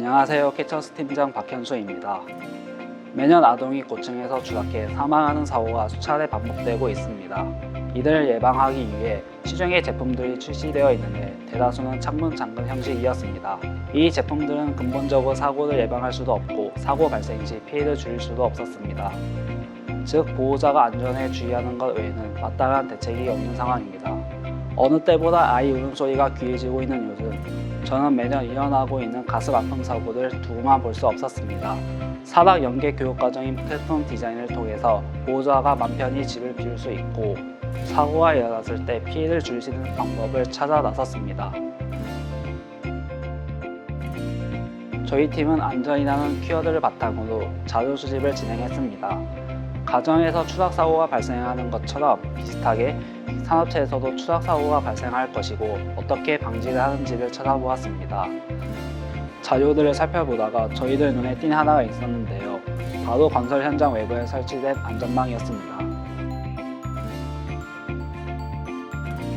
안녕하세요. 캐처스 팀장 박현수입니다. 매년 아동이 고층에서 추락해 사망하는 사고가 수차례 반복되고 있습니다. 이들을 예방하기 위해 시중에 제품들이 출시되어 있는데 대다수는 창문 잠금 형식이었습니다. 이 제품들은 근본적으로 사고를 예방할 수도 없고 사고 발생 시 피해를 줄일 수도 없었습니다. 즉 보호자가 안전에 주의하는 것 외에는 마땅한 대책이 없는 상황입니다. 어느 때보다 아이 울음소리가 귀해지고 있는 요즘 저는 매년 일어나고 있는 가슴 아픔 사고를 두고만 볼 수 없었습니다. 사박 연계 교육과정인 캐스톤 디자인을 통해서 보호자가 맘 편히 집을 비울 수 있고 사고가 일어났을 때 피해를 줄일 수 있는 방법을 찾아 나섰습니다. 저희 팀은 안전이라는 키워드를 바탕으로 자료 수집을 진행했습니다. 가정에서 추락사고가 발생하는 것처럼 비슷하게 산업체에서도 추락사고가 발생할 것이고 어떻게 방지를 하는지를 찾아보았습니다. 자료들을 살펴보다가 저희들 눈에 띈 하나가 있었는데요. 바로 건설 현장 외부에 설치된 안전망이었습니다.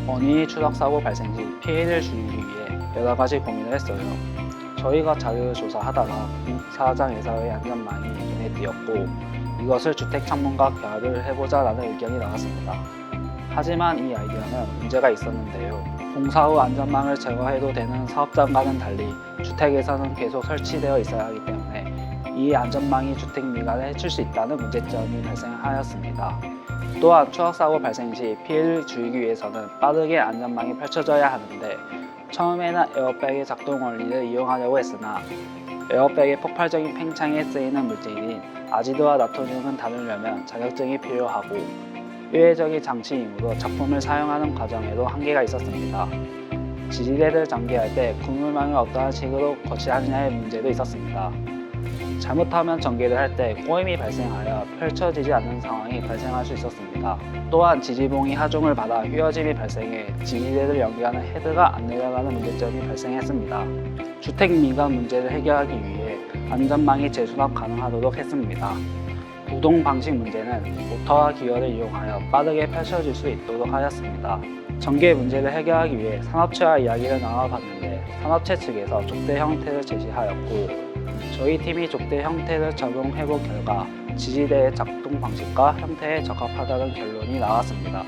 원인이 추락사고 발생 시 피해를 줄이기 위해 여러 가지 고민을 했어요. 저희가 자료를 조사하다가 공사장에서의 안전망이 눈에 띄었고 이것을 주택 창문과 결합을 해보자라는 의견이 나왔습니다. 하지만 이 아이디어는 문제가 있었는데요. 공사 후 안전망을 제거해도 되는 사업장과는 달리 주택에서는 계속 설치되어 있어야 하기 때문에 이 안전망이 주택 미관을 해칠 수 있다는 문제점이 발생하였습니다. 또한 추락사고 발생 시 피해를 줄이기 위해서는 빠르게 안전망이 펼쳐져야 하는데 처음에는 에어백의 작동 원리를 이용하려고 했으나 에어백의 폭발적인 팽창에 쓰이는 물질인 아지드와 나트륨을 다루려면 자격증이 필요하고 유해적인 장치이므로 작품을 사용하는 과정에도 한계가 있었습니다. 지지대를 전개할 때 그물망을 어떠한 식으로 거치하느냐의 문제도 있었습니다. 잘못하면 전개를 할 때 꼬임이 발생하여 펼쳐지지 않는 상황이 발생할 수 있었습니다. 또한 지지봉이 하중을 받아 휘어짐이 발생해 지지대를 연결하는 헤드가 안 내려가는 문제점이 발생했습니다. 주택 미관 문제를 해결하기 위해 안전망이 재수납 가능하도록 했습니다. 구동 방식 문제는 모터와 기어를 이용하여 빠르게 펼쳐질 수 있도록 하였습니다. 전개 문제를 해결하기 위해 산업체와 이야기를 나눠봤는데 산업체 측에서 족대 형태를 제시하였고 저희 팀이 족대 형태를 적용해본 결과 지지대의 작동 방식과 형태에 적합하다는 결론이 나왔습니다.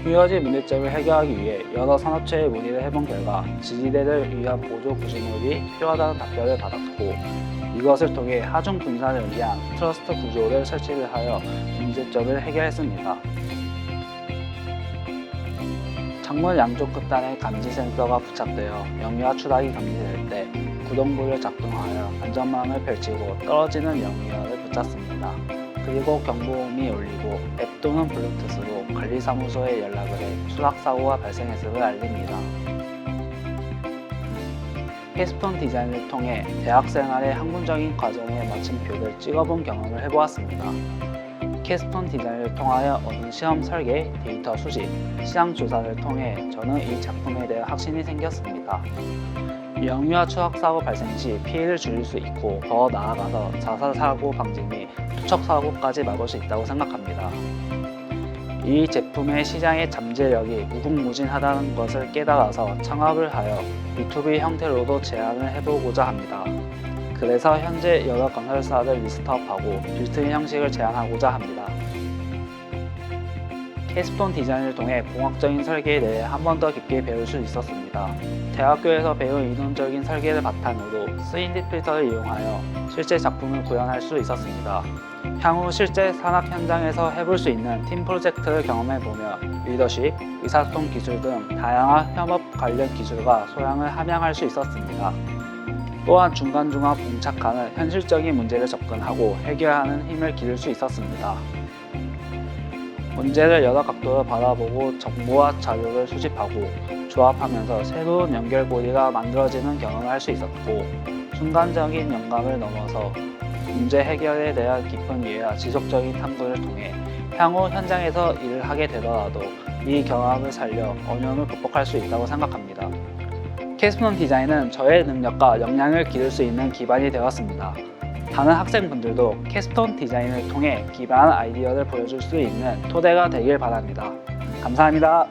휘어진 문제점을 해결하기 위해 여러 산업체에 문의를 해본 결과 지지대를 위한 보조 구조물이 필요하다는 답변을 받았고 이것을 통해 하중 분산을 위한 트러스트 구조를 설치를 하여 문제점을 해결했습니다. 창문 양쪽 끝단에 감지 센서가 부착되어 영유아 추락이 감지될 때 구동부를 작동하여 안전망을 펼치고 떨어지는 영유아를 붙잡습니다. 그리고 경보음이 울리고 앱 또는 블루투스로 관리사무소에 연락을 해 추락사고가 발생했음을 알립니다. 캐스톤 디자인을 통해 대학생활의 학문적인 과정의 마침표를 찍어본 경험을 해보았습니다. 캐스톤 디자인을 통하여 얻은 시험 설계, 데이터 수집, 시장 조사를 통해 저는 이 작품에 대한 확신이 생겼습니다. 영유아 추락사고 발생 시 피해를 줄일 수 있고 더 나아가서 자살사고 방지 및 투척사고까지 막을 수 있다고 생각합니다. 이 제품의 시장의 잠재력이 무궁무진하다는 것을 깨달아서 창업을 하여 B2B 형태로도 제안을 해보고자 합니다. 그래서 현재 여러 건설사를 리스트업하고 빌트인 형식을 제안하고자 합니다. 캐스톤 디자인을 통해 공학적인 설계에 대해 한 번 더 깊게 배울 수 있었습니다. 대학교에서 배운 이론적인 설계를 바탕으로 3D 필터를 이용하여 실제 작품을 구현할 수 있었습니다. 향후 실제 산업 현장에서 해볼 수 있는 팀 프로젝트를 경험해보며 리더십, 의사소통 기술 등 다양한 협업 관련 기술과 소양을 함양할 수 있었습니다. 또한 중간중간 봉착하는 현실적인 문제를 접근하고 해결하는 힘을 기를 수 있었습니다. 문제를 여러 각도로 바라보고 정보와 자료를 수집하고 조합하면서 새로운 연결고리가 만들어지는 경험을 할 수 있었고 순간적인 영감을 넘어서 문제 해결에 대한 깊은 이해와 지속적인 탐구를 통해 향후 현장에서 일을 하게 되더라도 이 경험을 살려 어려움을 극복할 수 있다고 생각합니다. 캐스톤 디자인은 저의 능력과 역량을 기를 수 있는 기반이 되었습니다. 다른 학생분들도 캐스톤 디자인을 통해 기발한 아이디어를 보여줄 수 있는 토대가 되길 바랍니다. 감사합니다.